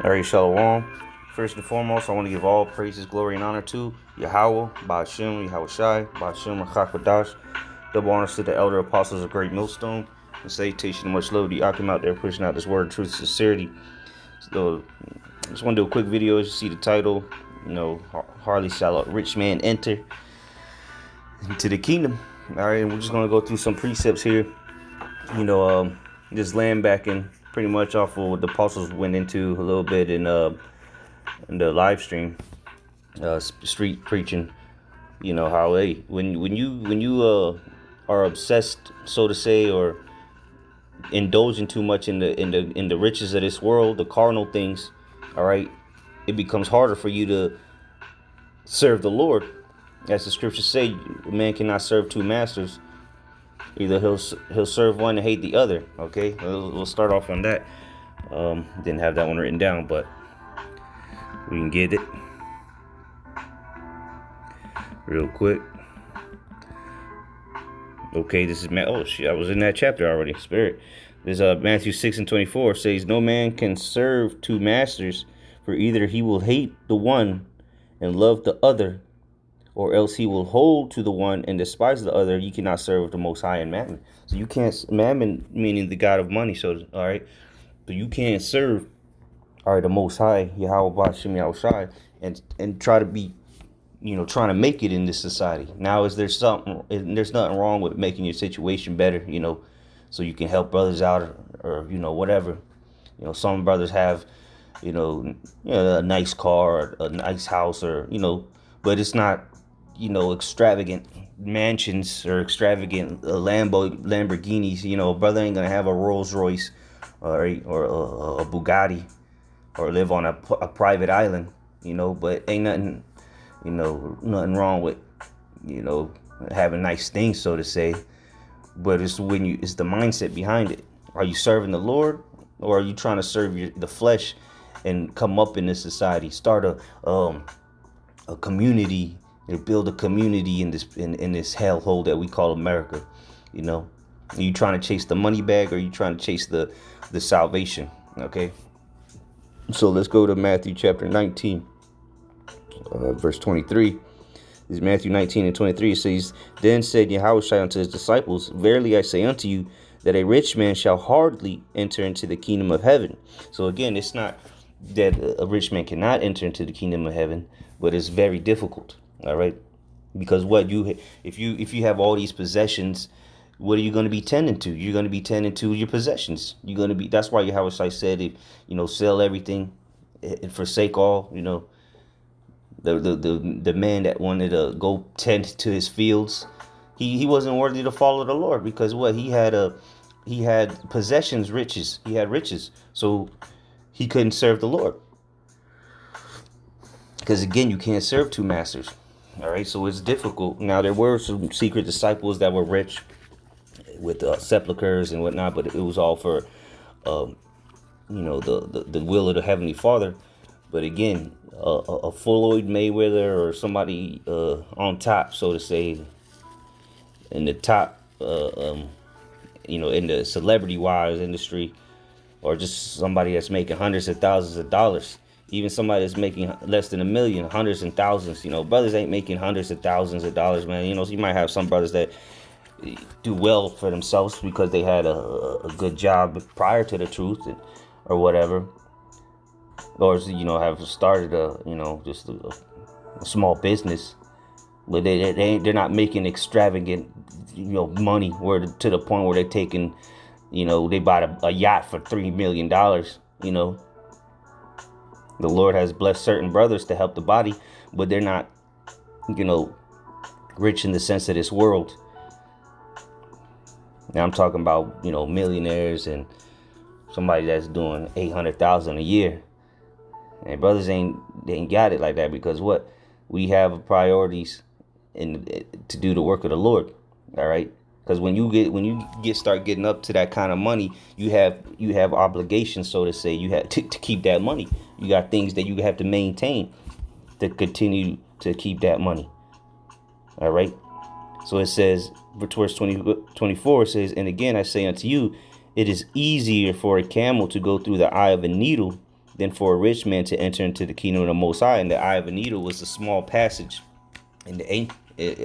All right, Shalom. First and foremost, I want to give all praises, glory, and honor to Yahweh, Ba'ashem, Yahweh Shai, Ba'ashem, Chakadash. Double honors to the elder apostles of Great Millstone, and salutation and much love to Yakim out there pushing out this word of truth and sincerity. So, I just want to do a quick video. As you see the title, hardly shall a rich man enter into the kingdom. All right, and we're just going to go through some precepts here. Just laying back and pretty much off of what the apostles went into a little bit in the live stream, street preaching. How when you are obsessed, so to say, or indulging too much in the riches of this world, the carnal things, all right, it becomes harder for you to serve the Lord. As the scriptures say, a man cannot serve two masters. Either he'll serve one and hate the other. Okay, we'll start off on that. Didn't have that one written down, but we can get it real quick. Okay, this is I was in that chapter already. Spirit. This Matthew 6:24 says, "No man can serve two masters, for either he will hate the one and love the other, or else he will hold to the one and despise the other. You cannot serve the Most High and Mammon." So you can't, Mammon meaning the God of money. So all right, so you can't serve, all right, the Most High, Yahweh Ba'ashem Yahweh Shai, and try to be, trying to make it in this society. Now, there's nothing wrong with making your situation better, so you can help brothers out or whatever. Some brothers have, a nice car or a nice house or but it's not, extravagant mansions or extravagant Lamborghinis. A brother ain't gonna have a Rolls Royce or a Bugatti or live on a private island, but ain't nothing, nothing wrong with, having nice things, so to say. But it's it's the mindset behind it. Are you serving the Lord, or are you trying to serve the flesh and come up in this society, start a community, and build a community in this hellhole that we call America? Are you trying to chase the money bag, or are you trying to chase the salvation? Okay, so let's go to Matthew chapter 19, verse 23. This is Matthew 19 and 23. It says, "Then said Yahushua unto his disciples, Verily I say unto you, that a rich man shall hardly enter into the kingdom of heaven." So again, it's not that a rich man cannot enter into the kingdom of heaven, but it's very difficult. All right, because if you have all these possessions, what are you going to be tending to? You're going to be tending to your possessions. That's why Yahushua said, if sell everything and forsake all. The man that wanted to go tend to his fields, he wasn't worthy to follow the Lord, because he had possessions, riches. He had riches, so he couldn't serve the Lord. Because again, you can't serve two masters. All right, so it's difficult. Now, there were some secret disciples that were rich with sepulchers and whatnot, but it was all for the will of the Heavenly Father. But again, a Floyd Mayweather or somebody on top, so to say, in the top, in the celebrity-wise industry, or just somebody that's making hundreds of thousands of dollars, even somebody that's making less than $1 million, hundreds and thousands. Brothers ain't making hundreds of thousands of dollars, man. So you might have some brothers that do well for themselves because they had a good job prior to the truth, or whatever. Or have started just a small business, but they're not making extravagant money to the point where they're taking, they bought a yacht for $3 million. The Lord has blessed certain brothers to help the body, but they're not rich in the sense of this world. Now I'm talking about millionaires and somebody that's doing $800,000 a year. And brothers they ain't got it like that, because we have priorities to do the work of the Lord. All right, because when you start getting up to that kind of money, you have obligations, so to say. You have to keep that money. You got things that you have to maintain to continue to keep that money. All right, so it says, verse 24, it says, "And again I say unto you, it is easier for a camel to go through the eye of a needle than for a rich man to enter into the kingdom of the Most High. And the eye of a needle was a small passage in the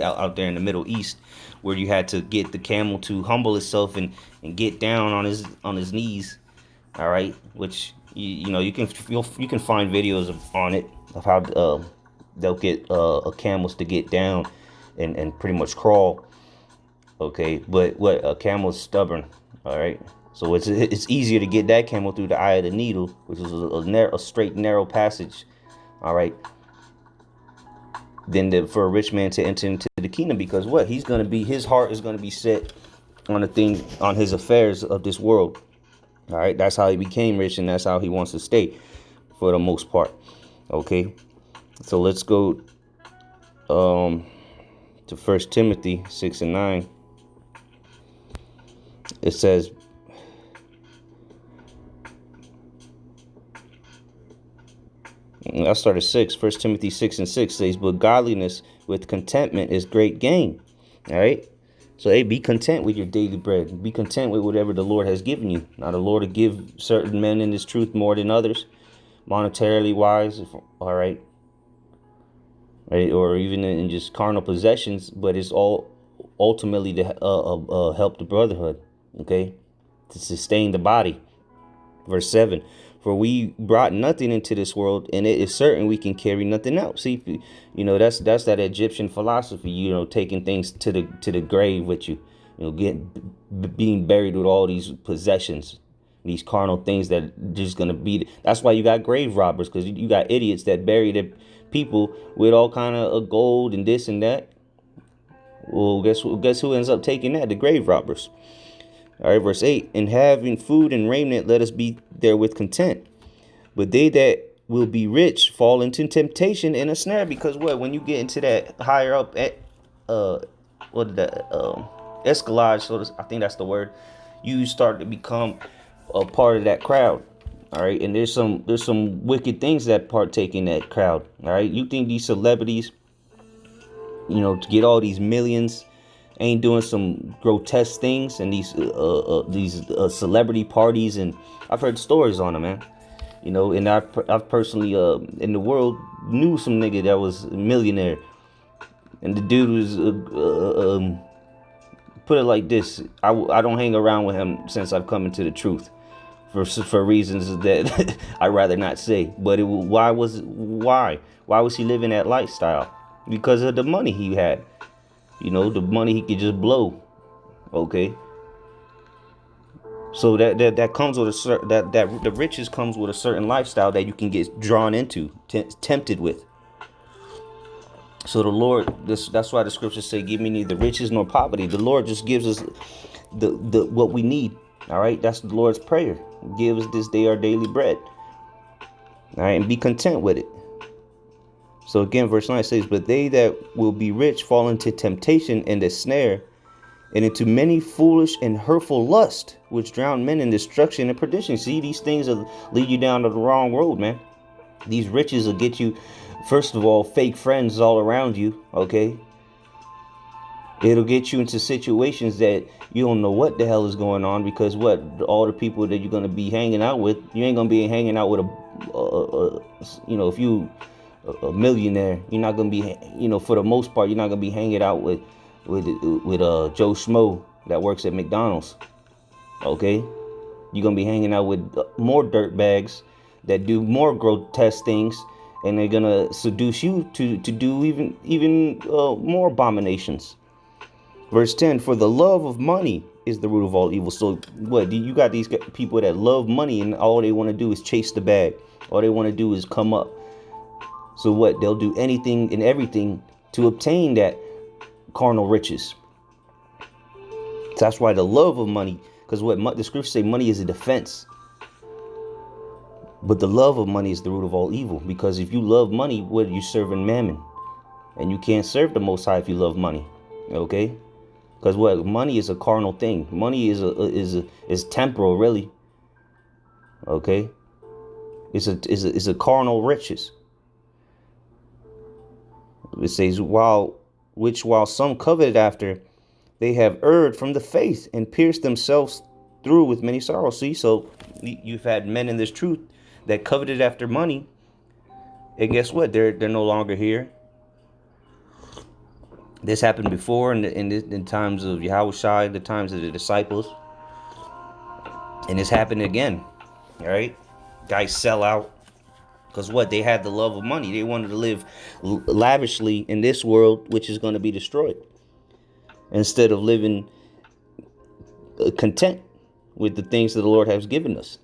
out there in the Middle East, where you had to get the camel to humble itself and get down on his knees. All right, which you can find videos on it of how they'll get camels to get down and pretty much crawl. Okay, but what a camel is stubborn. All right, so it's easier to get that camel through the eye of the needle, which is a straight narrow passage. All right, than for a rich man to enter into the kingdom, because what his heart is gonna be set on his affairs of this world. All right, that's how he became rich, and that's how he wants to stay for the most part. Okay, so let's go to 1 Timothy 6:9. It says, I started 6. 1 Timothy 6:6 says, but godliness with contentment is great gain. All right. So, hey, be content with your daily bread. Be content with whatever the Lord has given you. Now, the Lord will give certain men in this truth more than others, monetarily wise. All right. Right. Or even in just carnal possessions. But it's all ultimately to help the brotherhood. Okay. To sustain the body. Verse 7. For we brought nothing into this world, and it is certain we can carry nothing out. See, that's that Egyptian philosophy. Taking things to the grave with you. Being buried with all these possessions, these carnal things that just gonna be. That's why you got grave robbers, because you got idiots that bury their people with all kind of gold and this and that. Well, guess who ends up taking that? The grave robbers. All right, verse 8, and having food and raiment, let us be therewith content. But they that will be rich fall into temptation and a snare, because when you get into that higher up at escalade, I think that's the word, you start to become a part of that crowd. All right, and there's some wicked things that partake in that crowd. All right, you think these celebrities, to get all these millions, ain't doing some grotesque things, and these celebrity parties, and I've heard stories on them, man. And I've personally in the world knew some nigga that was a millionaire, and the dude was put it like this: I don't hang around with him since I've come into the truth, for reasons that I'd rather not say. But why was he living that lifestyle? Because of the money he had. The money he could just blow. Okay. So that comes with that the riches comes with a certain lifestyle that you can get drawn into, tempted with. So the Lord, that's why the scriptures say, give me neither riches nor poverty. The Lord just gives us the what we need. All right. That's the Lord's prayer. Give us this day our daily bread. All right. And be content with it. So again, verse 9 says, but they that will be rich fall into temptation and a snare, and into many foolish and hurtful lust, which drown men in destruction and perdition. See, these things will lead you down to the wrong road, man. These riches will get you, first of all, fake friends all around you, okay? It'll get you into situations that you don't know what the hell is going on, because all the people that you're going to be hanging out with, you ain't going to be hanging out with if you a millionaire, you're not gonna be, for the most part, you're not gonna be hanging out with Joe Schmo that works at McDonald's. Okay, you're gonna be hanging out with more dirtbags that do more grotesque things, and they're gonna seduce you to do even more abominations. Verse 10: for the love of money is the root of all evil. So you got these people that love money, and all they want to do is chase the bag. All they want to do is come up. So they'll do anything and everything to obtain that carnal riches. So that's why the love of money, because the scriptures say, money is a defense. But the love of money is the root of all evil, because if you love money, what are you serving? Mammon. And you can't serve the Most High if you love money. Okay? Because money is a carnal thing. Money is temporal, really. Okay? It's a carnal riches. It says, while some coveted after, they have erred from the faith and pierced themselves through with many sorrows. See, so you've had men in this truth that coveted after money. And guess what? They're no longer here. This happened before in times of Yahushua, the times of the disciples. And this happened again. All right? Guys sell out. Because what? They had the love of money. They wanted to live lavishly in this world, which is going to be destroyed. Instead of living content with the things that the Lord has given us.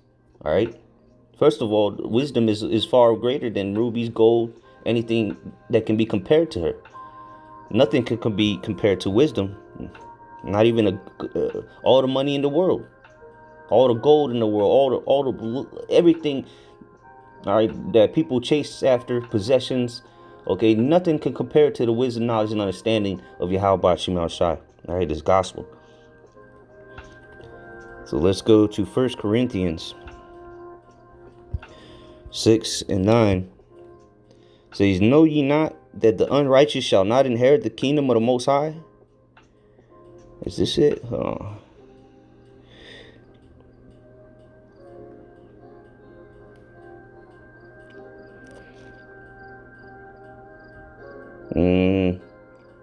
All right? First of all, wisdom is far greater than rubies, gold, anything that can be compared to her. Nothing can be compared to wisdom. Not even all the money in the world, all the gold in the world, all the everything. All right, that people chase after, possessions. Okay, nothing can compare to the wisdom, knowledge, and understanding of Yahweh Shema Shai. All right, this gospel. So let's go to 1 Corinthians 6 and 9. It says, know ye not that the unrighteous shall not inherit the kingdom of the Most High? Is this it? Oh.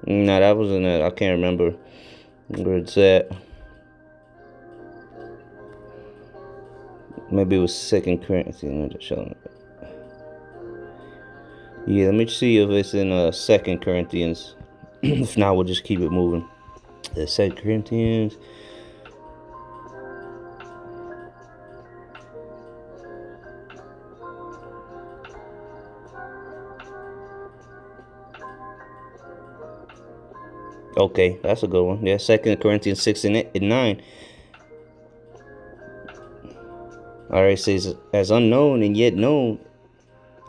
No, that wasn't it. I can't remember where it's at. Maybe it was 2 Corinthians. Yeah, let me see if it's in 2 Corinthians. If not, we'll just keep it moving. The 2 Corinthians. Okay, that's a good one. Yeah, 2 Corinthians 6 and 9. All right, it says, as unknown and yet known.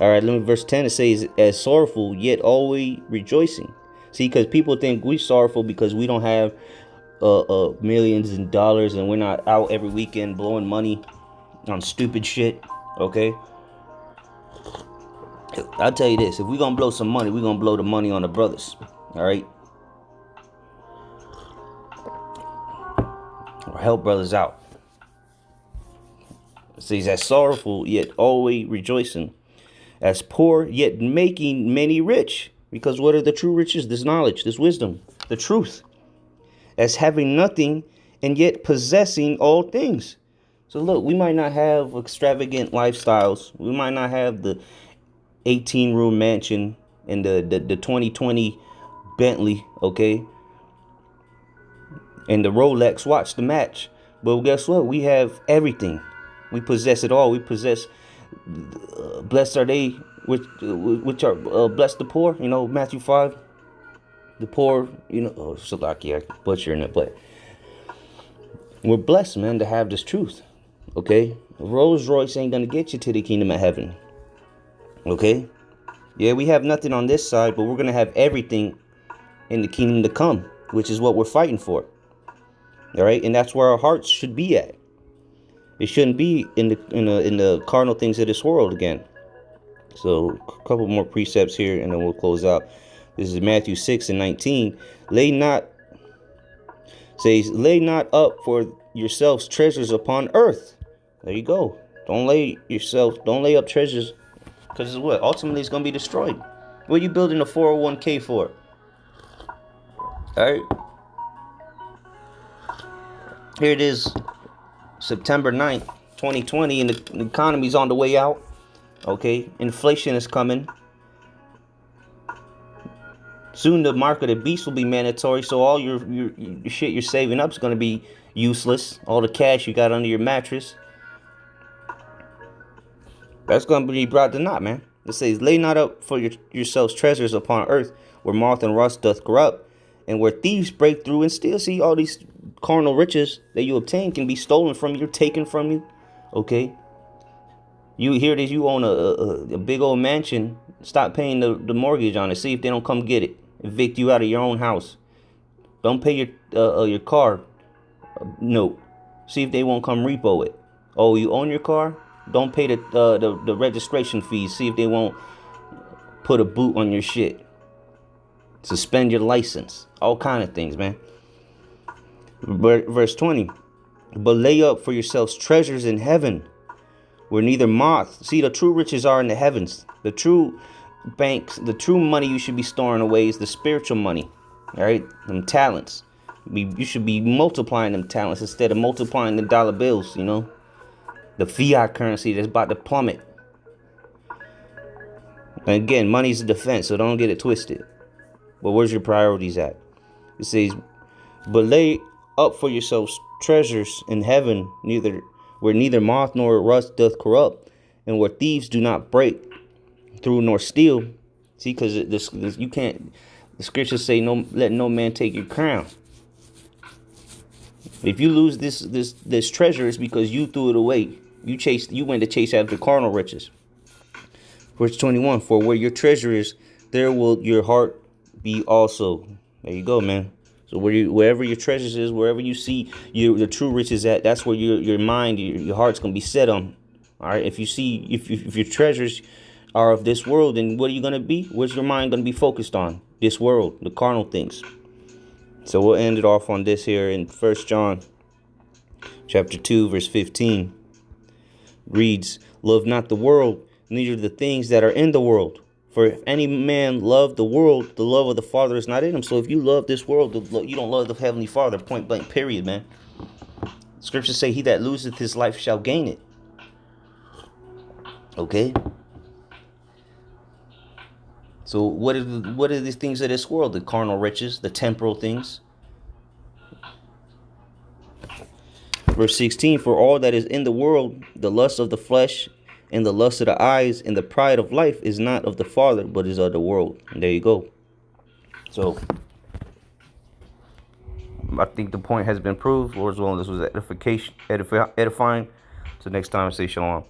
All right, let me verse 10. It says, as sorrowful yet always rejoicing. See, because people think we're sorrowful because we don't have millions in dollars and we're not out every weekend blowing money on stupid shit. Okay, I'll tell you this: if we're gonna blow some money, we're gonna blow the money on the brothers. All right, or help brothers out. It says, as sorrowful yet always rejoicing, as poor yet making many rich. Because what are the true riches? This knowledge, this wisdom, the truth. As having nothing and yet possessing all things. So look, we might not have extravagant lifestyles. We might not have the 18-room mansion and the 2020 Bentley, okay? And the Rolex watch, the match. But guess what? We have everything. We possess it all. We possess, blessed are they which are blessed the poor. You know, Matthew 5. The poor, you know, Salaki, I butchering it, but we're blessed, man, to have this truth. Okay? A Rolls Royce ain't gonna get you to the kingdom of heaven. Okay? Yeah, we have nothing on this side, but we're gonna have everything in the kingdom to come, which is what we're fighting for. All right, and that's where our hearts should be at. It shouldn't be in the carnal things of this world again. So a couple more precepts here, and then we'll close out. This is Matthew 6 and 19. Lay not up for yourselves treasures upon earth. There you go. Don't lay up treasures, because it's what? Ultimately, it's going to be destroyed. What are you building a 401k for? All right. Here it is, September 9th, 2020, and the economy's on the way out. Okay, inflation is coming. Soon the mark of the beast will be mandatory, so all your shit you're saving up is going to be useless. All the cash you got under your mattress, that's going to be brought to naught, man. It says, lay not up for yourselves treasures upon earth, where moth and rust doth corrupt, and where thieves break through and steal. See, all these carnal riches that you obtain can be stolen from you, taken from you. Okay, you hear this, you own a big old mansion. Stop paying the mortgage on it. See if they don't come get it. Evict you out of your own house. Don't pay your car note. See if they won't come repo it. Oh, you own your car? Don't pay the registration fees. See if they won't put a boot on your shit. Suspend your license. All kind of things, man. Verse 20. But lay up for yourselves treasures in heaven, where neither moth. See, the true riches are in the heavens. The true banks, the true money you should be storing away is the spiritual money. All right, them talents. You should be multiplying them talents instead of multiplying the dollar bills. You know, the fiat currency that's about to plummet. And again, money's a defense, so don't get it twisted. But where's your priorities at? It says, but lay up for yourselves treasures in heaven, where neither moth nor rust doth corrupt, and where thieves do not break through nor steal. See, because this you can't. The scriptures say, "No, let no man take your crown." If you lose this treasure, it's because you threw it away. You went to chase after carnal riches. Verse 21: For where your treasure is, there will your heart be also. There you go, man. So wherever your treasures is, wherever you see the true riches at, that's where your mind, your heart's gonna be set on. All right. If your treasures are of this world, then what are you gonna be? Where's your mind gonna be focused on? This world, the carnal things. So we'll end it off on this here in 1 John chapter 2, verse 15. Reads, love not the world, neither the things that are in the world. For if any man love the world, the love of the Father is not in him. So if you love this world, you don't love the Heavenly Father, point blank, period, man. Scriptures say, he that loseth his life shall gain it. Okay? So what are these things of this world? The carnal riches, the temporal things. Verse 16, for all that is in the world, the lust of the flesh, and the lust of the eyes, and the pride of life is not of the Father, but is of the world. And there you go. So, I think the point has been proved. Lord's willing, this was edifying. So next time, say shalom.